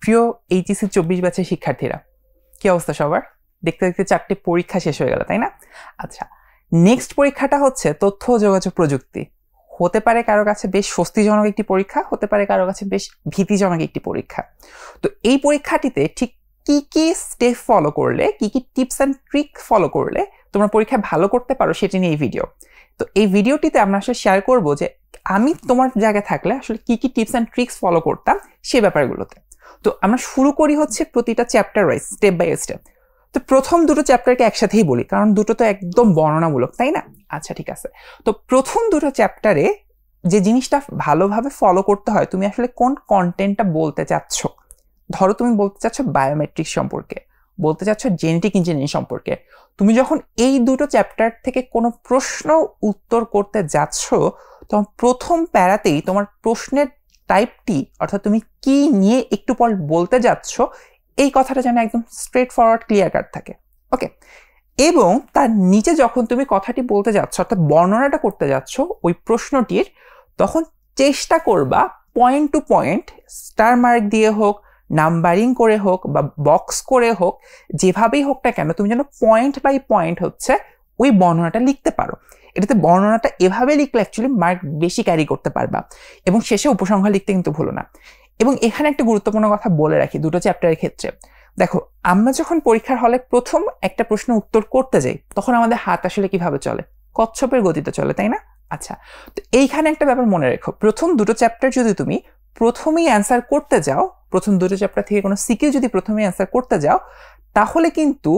প্রিয় এইচএসসি 24 ব্যাচের শিক্ষার্থীরা, কি অবস্থা সবার? দেখতে দেখতে 4টি পরীক্ষা শেষ হয়ে গেল, তাই না? আচ্ছা, নেক্সট পরীক্ষাটা হচ্ছে তথ্য ও যোগাযোগ প্রযুক্তি। হতে পারে কারো কাছে বেশ স্বস্তিজনক একটি পরীক্ষা, হতে পারে কারো কাছে বেশ ভীতিজনক একটি পরীক্ষা। তো এই পরীক্ষাটিতে ঠিক কি কি স্টেপ ফলো করলে, কি কি টিপস অ্যান্ড ট্রিক ফলো করলে তোমরা পরীক্ষায় ভালো করতে পারো সেটি নিয়ে এই ভিডিও। তো এই ভিডিওটিতে আমরা আসলে শেয়ার করব যে আমি তোমার জায়গায় থাকলে আসলে কি কি টিপস অ্যান্ড ট্রিক্স ফলো করতাম সে ব্যাপারগুলোতে। তো আমরা শুরু করি হচ্ছে প্রতিটা chapter wise, step by step. তো প্রথম দুটো চ্যাপ্টারকে একসাথেই বলি, কারণ দুটো তো একদম বর্ণনামূলক, তাই না? আচ্ছা, ঠিক আছে। তো প্রথম দুটো চ্যাপ্টারে যে জিনিসটা ভালোভাবে ফলো করতে হয়, তুমি আসলে কোন কন্টেন্টটা বলতে চাচ্ছ। ধরো তুমি বলতে চাচ্ছ বায়োমেট্রিক সম্পর্কে, বলতে চাচ্ছ জেনেটিক ইঞ্জিনিয়ারিং সম্পর্কে। তুমি যখন এই দুটো চ্যাপ্টার থেকে কোনো প্রশ্ন উত্তর করতে যাচ্ছ, তখন প্রথম প্যারাতেই তোমার প্রশ্নের টাইপটি, অর্থাৎ তুমি কি নিয়ে একটু পর বলতে যাচ্ছ, এই কথাটা যেন একদম স্ট্রেট ফরওয়ার্ড ক্লিয়ার কাট থাকে। ওকে, এবং তার নিচে যখন তুমি কথাটি বলতে যাচ্ছ, অর্থাৎ বর্ণনাটা করতে যাচ্ছ ওই প্রশ্নটির, তখন চেষ্টা করবা point to point star mark দিয়ে হোক, নাম্বারিং করে হোক বা বক্স করে হোক, যেভাবেই হোক না কেন তুমি যেন পয়েন্ট বাই পয়েন্ট হচ্ছে ওই বর্ণনাটা লিখতে পারো। এটাতে বর্ণনাটা এভাবে লিখলে অ্যাকচুয়ালি মার্ক বেশি ক্যারি করতে পারবা। এবং শেষে উপসংহার লিখতে কিন্তু ভুলো না। এবং এখানে একটা গুরুত্বপূর্ণ কথা বলে রাখি দুটো চ্যাপ্টারের ক্ষেত্রে। দেখো, আমরা যখন পরীক্ষার হলে প্রথম একটা প্রশ্ন উত্তর করতে যাই, তখন আমাদের হাত আসলে কিভাবে চলে? কচ্ছপের গতিতে চলে, তাই না? আচ্ছা, তো এইখানে একটা ব্যাপার মনে রেখো, প্রথম দুটো চ্যাপ্টার যদি তুমি প্রথমেই অ্যান্সার করতে যাও, প্রথম দুটো চ্যাপ্টার থেকে কোনো সিকিউ যদি প্রথমেই অ্যান্সার করতে যাও, তাহলে কিন্তু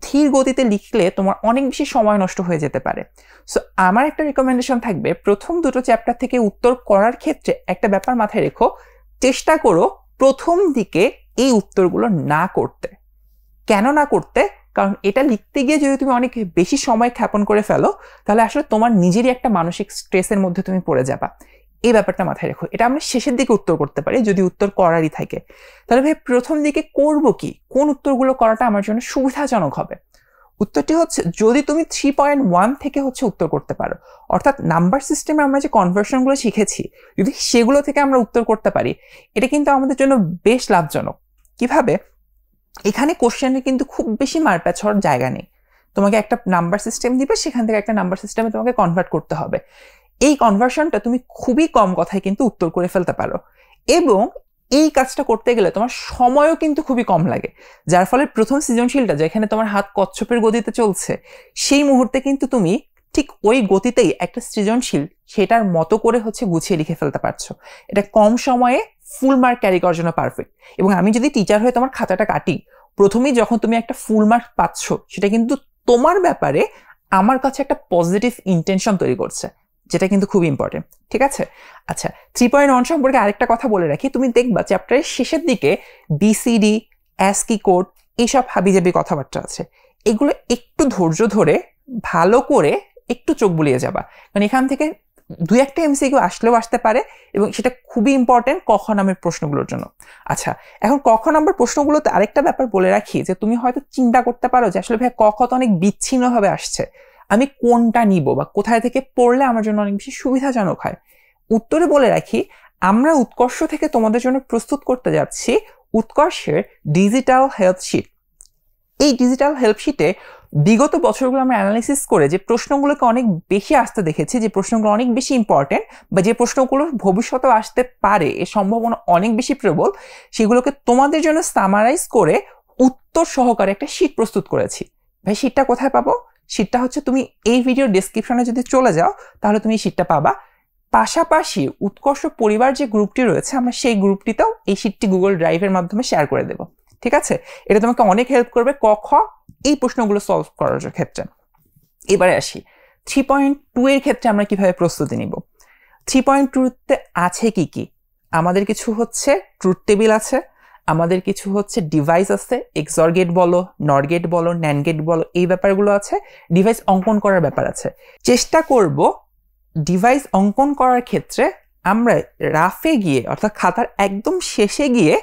ধীর গতিতে লিখলে তোমার অনেক বেশি সময় নষ্ট হয়ে যেতে পারে। সো আমার একটা রিকমেন্ডেশন থাকবে, প্রথম দুটো চ্যাপ্টার থেকে উত্তর করার ক্ষেত্রে একটা ব্যাপার মাথায় রেখো, চেষ্টা করো প্রথম দিকে এই উত্তরগুলো না করতে। কেন না করতে? কারণ এটা লিখতে গিয়ে যদি তুমি অনেক বেশি সময় ক্ষেপণ করে ফেলো, তাহলে আসলে তোমার নিজেরই একটা মানসিক স্ট্রেসের মধ্যে তুমি পড়ে যাবা। এই ব্যাপারটা মাথায় রেখো। এটা আমরা শেষের দিকে উত্তর করতে পারি যদি উত্তর করারই থাকে। তাহলে ভাই প্রথম দিকে করব কি, কোন উত্তরগুলো করাটা আমার জন্য সুবিধাজনক হবে? উত্তরটি হচ্ছে, যদি তুমি 3.1 থেকে হচ্ছে উত্তর করতে পারো, অর্থাৎ নাম্বার সিস্টেমে আমরা যে কনভার্সনগুলো শিখেছি, যদি সেগুলো থেকে আমরা উত্তর করতে পারি, এটা কিন্তু আমাদের জন্য বেশ লাভজনক। কিভাবে? এখানে কোশ্চেনে কিন্তু খুব বেশি মারপ্যাচ হওয়ার জায়গা নেই। তোমাকে একটা নাম্বার সিস্টেম দিবে, সেখান থেকে একটা নাম্বার সিস্টেমে তোমাকে কনভার্ট করতে হবে। এই কনভার্সনটা তুমি খুবই কম কথায় কিন্তু উত্তর করে ফেলতে পারো, এবং এই কাজটা করতে গেলে তোমার সময়ও কিন্তু খুবই কম লাগে। যার ফলে প্রথম সৃজনশীলটা যেখানে তোমার হাত কচ্ছপের গতিতে চলছে, সেই মুহূর্তে কিন্তু তুমি ঠিক ওই গতিতেই একটা সৃজনশীল সেটার মতো করে হচ্ছে গুছিয়ে লিখে ফেলতে পারছো। এটা কম সময়ে ফুল মার্ক ক্যারি করার জন্য পারফেক্ট। এবং আমি যদি টিচার হয়ে তোমার খাতাটা কাটি, প্রথমেই যখন তুমি একটা ফুল মার্ক পাচ্ছ, সেটা কিন্তু তোমার ব্যাপারে আমার কাছে একটা পজিটিভ ইন্টেনশন তৈরি করছে, যেটা কিন্তু খুব ইম্পর্টেন্ট। ঠিক আছে? আচ্ছা, 3.1 সম্পর্কে আরেকটা কথা বলে রাখি। তুমি দেখবা চ্যাপ্টারের শেষের দিকে বিসিডি, অ্যাসকি কোড, এইসব হাবিজাবি কথাবার্তা আছে। এগুলো একটু ধৈর্য ধরে ভালো করে একটু চোখ বুলিয়ে যাবা, কারণ এখান থেকে দুই একটা এমসিকিউ আসলেও আসতে পারে, এবং সেটা খুবই ইম্পর্টেন্ট ক খ নামের প্রশ্নগুলোর জন্য। আচ্ছা, এখন ক খ নাম্বার প্রশ্নগুলোতে আরেকটা ব্যাপার বলে রাখি, যে তুমি হয়তো চিন্তা করতে পারো যে আসলে ভাই ক খ তো অনেক বিচ্ছিন্নভাবে আসছে, আমি কোনটা নিব বা কোথায় থেকে পড়লে আমার জন্য অনেক বেশি সুবিধাজনক হয়। উত্তরে বলে রাখি, আমরা উৎকর্ষ থেকে তোমাদের জন্য প্রস্তুত করতে যাচ্ছি উৎকর্ষের ডিজিটাল হেল্প শিট। এই ডিজিটাল হেল্প শিটে বিগত বছরগুলো আমরা অ্যানালাইসিস করে যে প্রশ্নগুলোকে অনেক বেশি আসতে দেখেছি, যে প্রশ্নগুলো অনেক বেশি ইম্পর্টেন্ট বা যে প্রশ্নগুলো ভবিষ্যতেও আসতে পারে, এর সম্ভাবনা অনেক বেশি প্রবল, সেগুলোকে তোমাদের জন্য সামারাইজ করে উত্তর সহকারে একটা শিট প্রস্তুত করেছি। ভাই শিটটা কোথায় পাবো? শিটটা হচ্ছে, তুমি এই ভিডিও ডেসক্রিপশনে যদি চলে যাও, তাহলে তুমি এই শিটটা পাবা। পাশাপাশি উৎকর্ষ পরিবার যে গ্রুপটি রয়েছে, আমরা সেই গ্রুপটিতেও এই শিটটি গুগল ড্রাইভের মাধ্যমে শেয়ার করে দেবো। ঠিক আছে? এটা তোমাকে অনেক হেল্প করবে ক খ এই প্রশ্নগুলো সলভ করার ক্ষেত্রে। এবারে আসি 3.2 এর ক্ষেত্রে আমরা কিভাবে প্রস্তুতি নিব। 3.2-তে আছে কি কি? আমাদের কিছু হচ্ছে ট্রুথ টেবিল আছে, আমাদের কিছু হচ্ছে ডিভাইস আছে, এক্সর গেট বলো, নর গেট বলো, ন্যান্ড গেট বলো, এই ব্যাপারগুলো আছে। ডিভাইস অঙ্কন করার ব্যাপার আছে। চেষ্টা করব ডিভাইস অঙ্কন করার ক্ষেত্রে আমরা রাফে গিয়ে, অর্থাৎ খাতার একদম শেষে গিয়ে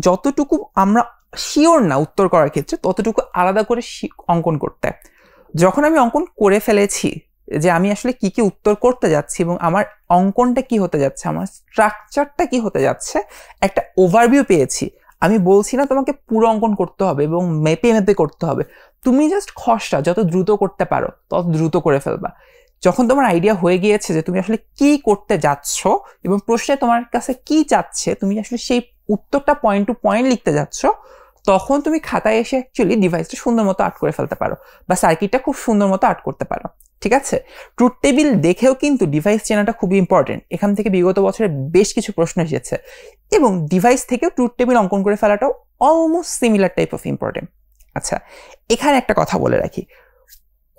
যতটুকু আমরা শিওর না উত্তর করার ক্ষেত্রে, ততটুকু আলাদা করে অঙ্কন করতে। যখন আমি অঙ্কন করে ফেলেছি যে আমি আসলে কি কি উত্তর করতে যাচ্ছি এবং আমার অঙ্কনটা কি হতে যাচ্ছে, আমার স্ট্রাকচারটা কি হতে যাচ্ছে, একটা ওভারভিউ পেয়েছি, আমি বলছি না তোমাকে পুরো অঙ্কন করতে হবে এবং মেপে মেপে করতে হবে, তুমি জাস্ট খসড়া যত দ্রুত করতে পারো তত দ্রুত করে ফেলবা। যখন তোমার আইডিয়া হয়ে গিয়েছে যে তুমি আসলে কি করতে যাচ্ছ এবং প্রশ্নে তোমার কাছে কি চাচ্ছে, তুমি আসলে সেই উত্তরটা পয়েন্ট টু পয়েন্ট লিখতে যাচ্ছ, তখন তুমি খাতায় এসে অ্যাকচুয়ালি ডিভাইসটা সুন্দর মতো আর্ট করে ফেলতে পারো বা সার্কিটটা খুব সুন্দর মতো আর্ট করতে পারো। ঠিক আছে, ট্রুথ টেবিল দেখেও কিন্তু ডিভাইস চেনাটা খুবই ইম্পর্টেন্ট। এখান থেকে বিগত বছরে বেশ কিছু প্রশ্ন এসেছে এবং ডিভাইস থেকেও ট্রুথ টেবিল অঙ্কন করে ফেলাটাও almost similar type of important. আচ্ছা, এখানে একটা কথা বলে রাখি,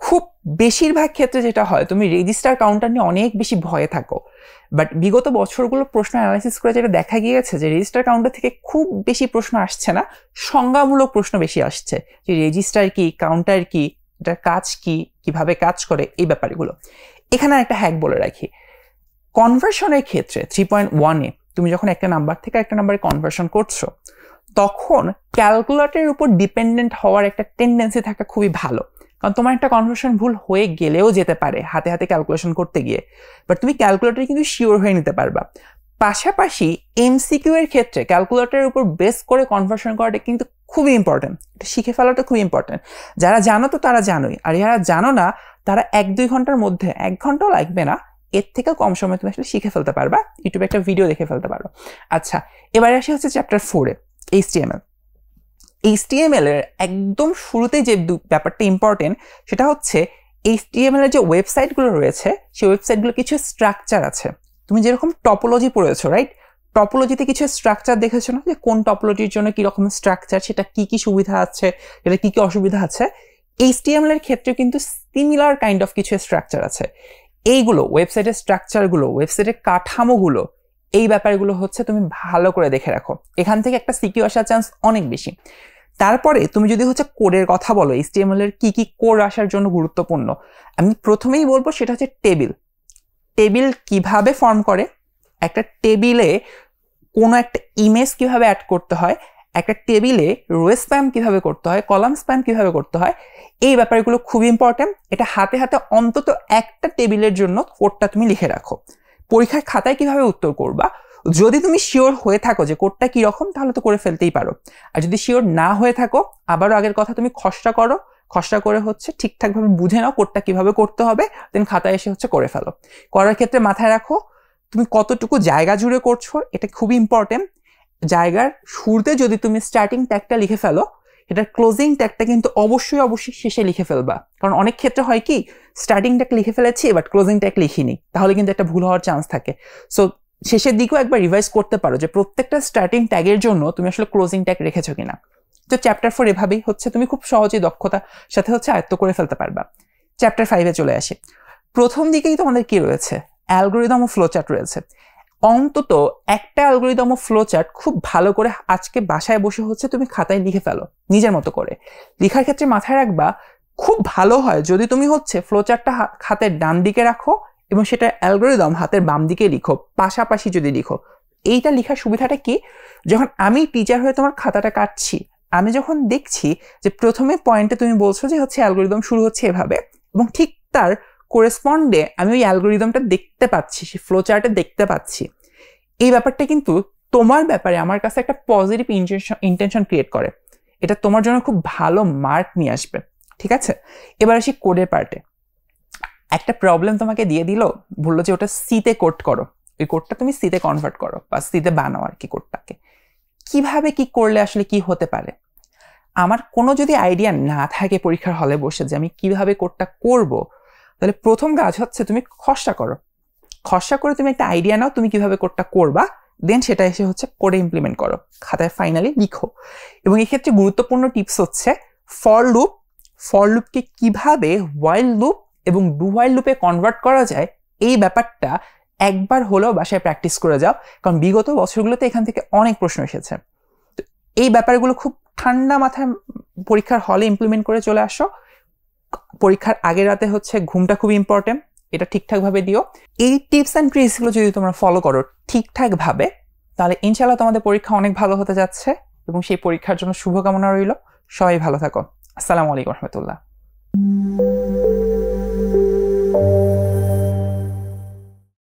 খুব বেশিরভাগ ক্ষেত্রে যেটা হয়, তুমি রেজিস্টার কাউন্টার নিয়ে অনেক বেশি ভয়ে থাকো, বাট বিগত বছরগুলো প্রশ্ন অ্যানালাইসিস করে যেটা দেখা গিয়েছে যে রেজিস্টার কাউন্টার থেকে খুব বেশি প্রশ্ন আসছে না, সংজ্ঞামূলক প্রশ্ন বেশি আসছে, যে রেজিস্টার কি, কাউন্টার কি, এটার কাজ কি, কিভাবে কাজ করে, এই ব্যাপারগুলো। এখানে একটা হ্যাক বলে রাখি, কনভার্সনের ক্ষেত্রে 3.1-এ তুমি যখন একটা নাম্বার থেকে একটা নাম্বারে কনভার্সন করছো, তখন ক্যালকুলেটরের উপর ডিপেন্ডেন্ট হওয়ার একটা টেন্ডেন্সি থাকা খুবই ভালো, কারণ তোমার একটা কনভার্সন ভুল হয়ে গেলেও যেতে পারে হাতে হাতে ক্যালকুলেশন করতে গিয়ে, বাট তুমি ক্যালকুলেটরে কিন্তু শিওর হয়ে নিতে পারবা। পাশাপাশি এমসিকিউ এর ক্ষেত্রে ক্যালকুলেটরের উপর বেস করে কনভার্সন করাটা কিন্তু খুবই ইম্পর্টেন্ট, এটা শিখে ফেলাটা খুবই ইম্পর্টেন্ট। যারা জানো তো তারা জানোই, আর যারা জানো না তারা 1-2 ঘন্টার মধ্যে, 1 ঘন্টাও লাগবে না, এর থেকে কম সময় তুমি আসলে শিখে ফেলতে পারবা, ইউটিউবে একটা ভিডিও দেখে ফেলতে পারো। আচ্ছা, এবারে আসি হচ্ছে চ্যাপ্টার 4-এ HTML। HTML এর একদম শুরুতে যে ব্যাপারটা ইম্পর্টেন্ট সেটা হচ্ছে HTML এর যে ওয়েবসাইটগুলো রয়েছে, সেই ওয়েবসাইটগুলো কিছু স্ট্রাকচার আছে। তুমি যেরকম টপোলজি পড়েছো, রাইট? টপোলজিতে কিছু স্ট্রাকচার দেখেছো না, যে কোন টপোলজির জন্য কি রকম স্ট্রাকচার, সেটা কি কি সুবিধা আছে, এটা কি কি অসুবিধা আছে। HTML এর ক্ষেত্রে কিন্তু সিমিলার কাইন্ড অফ কিছু স্ট্রাকচার আছে। এইগুলো ওয়েবসাইটের স্ট্রাকচারগুলো, ওয়েবসাইটের কাঠামোগুলো, এই ব্যাপারগুলো হচ্ছে তুমি ভালো করে দেখে রাখো, এখান থেকে একটা সিকিউ আসার চান্স অনেক বেশি। তারপরে তুমি যদি হচ্ছে কোডের কথা বলো, HTML এর কি কি কোড আসার জন্য গুরুত্বপূর্ণ, আমি প্রথমেই বলবো সেটা হচ্ছে টেবিল। টেবিল কিভাবে ফর্ম করে, একটা টেবিলে কোনো একটা ইমেজ কিভাবে অ্যাড করতে হয়, একটা টেবিলে রো স্প্যান কিভাবে করতে হয়, কলাম স্প্যান কিভাবে করতে হয়, এই ব্যাপারগুলো খুব ইম্পর্টেন্ট। এটা হাতে হাতে অন্তত একটা টেবিলের জন্য কোডটা তুমি লিখে রাখো। পরীক্ষার খাতায় কিভাবে উত্তর করবা, যদি তুমি শিওর হয়ে থাকো যে কোডটা কি রকম, তাহলে তো করে ফেলতেই পারো। আর যদি শিওর না হয়ে থাকো, আবারও আগের কথা, তুমি খসড়া করো, খসড়া করে হচ্ছে ঠিকঠাকভাবে বুঝে নাও কোডটা কিভাবে করতে হবে, দেন খাতায় এসে হচ্ছে করে ফেলো। করার ক্ষেত্রে মাথায় রাখো তুমি কতটুকু জায়গা জুড়ে করছো, এটা খুবই ইম্পর্টেন্ট। জায়গার শুরুতে যদি তুমি স্টার্টিং ট্যাগটা লিখে ফেলো, এটার ক্লোজিং ট্যাগটা কিন্তু অবশ্যই অবশ্যই শেষে লিখে ফেলবা, কারণ অনেক ক্ষেত্রে হয় কি, স্টার্টিং ট্যাগ লিখে ফেলেছি বাট ক্লোজিং ট্যাগ লিখিনি, তাহলে কিন্তু একটা ভুল হওয়ার চান্স থাকে। সো শেষের দিকেও একবার রিভাইজ করতে পারো যে প্রত্যেকটা স্টার্টিং ট্যাগের জন্য তুমি আসলে ক্লোজিং ট্যাগ রেখেছো কিনা। তো চ্যাপ্টার 4 এভাবেই হচ্ছে তুমি খুব সহজেই দক্ষতার সাথে হচ্ছে আয়ত্ত করে ফেলতে পারবা। চ্যাপ্টার 5-এ চলে আসি। প্রথম দিকেই তোমাদের কি রয়েছে, অ্যালগরিদম ও ফ্লোচার্ট রয়েছে। অন্তত একটা অ্যালগরিদম ও ফ্লোচার্ট খুব ভালো করে আজকে বাসায় বসে হচ্ছে তুমি খাতায় লিখে ফেলো নিজের মতো করে। লেখার ক্ষেত্রে মাথায় রাখবা, খুব ভালো হয় যদি তুমি হচ্ছে ফ্লোচার্টটা হাতের ডান দিকে রাখো এবং সেটা অ্যালগরিদম হাতের বাম দিকে লিখো, পাশাপাশি যদি লিখো। এইটা লেখার সুবিধাটা কি, যখন আমি টিচার হয়ে তোমার খাতাটা কাটছি, আমি যখন দেখছি যে প্রথমে পয়েন্টে তুমি বলছো যে হচ্ছে অ্যালগরিদম শুরু হচ্ছে এভাবে, এবং ঠিক তার কোরেসপন্ডে আমি ওই অ্যালগরিদমটা দেখতে পাচ্ছি, সেই ফ্লোচার্টে দেখতে পাচ্ছি, এই ব্যাপারটা কিন্তু তোমার ব্যাপারে আমার কাছে একটা পজিটিভ ইন্টেনশন ক্রিয়েট করে। এটা তোমার জন্য খুব ভালো মার্ক নিয়ে আসবে। ঠিক আছে, এবার আসি কোডের পার্টে। একটা প্রবলেম তোমাকে দিয়ে দিল, বললো যে ওটা সিতে কোড করো, ওই কোডটা তুমি সিতে কনভার্ট করো বা সিতে বানাও আর কি কোডটাকে। কিভাবে কি করলে আসলে কি হতে পারে, আমার কোনো যদি আইডিয়া না থাকে পরীক্ষার হলে বসে যে আমি কিভাবে কোডটা করব, তাহলে প্রথম কাজ হচ্ছে তুমি খসড়া করো। খসড়া করে তুমি একটা আইডিয়া নাও তুমি কিভাবে কোডটা করবা, দেন সেটা এসে হচ্ছে কোডে ইমপ্লিমেন্ট করো, খাতায় ফাইনালি লিখো। এবং এক্ষেত্রে গুরুত্বপূর্ণ টিপস হচ্ছে ফর লুপ, ফর লুপকে কিভাবে হোয়াইল লুপ এবং ডু হোয়াইল লুপে কনভার্ট করা যায়, এই ব্যাপারটা একবার হলেও বাসায় প্র্যাকটিস করে যাও, কারণ বিগত বছরগুলোতে এখান থেকে অনেক প্রশ্ন এসেছে। তো এই ব্যাপারগুলো খুব ঠান্ডা মাথায় পরীক্ষার হলে ইমপ্লিমেন্ট করে চলে আসো। পরীক্ষার আগের রাতে হচ্ছে ঘুমটা খুব ইম্পর্টেন্ট, এটা ঠিকঠাকভাবে দিও। এই টিপস অ্যান্ড ট্রিক্সগুলো যদি তোমরা ফলো করো ঠিকঠাকভাবে, তাহলে ইনশাআল্লাহ তোমাদের পরীক্ষা অনেক ভালো হতে যাচ্ছে, এবং সেই পরীক্ষার জন্য শুভকামনা রইল। সবাই ভালো থাকো। আসসালামু আলাইকুম রহমতুল্লাহ।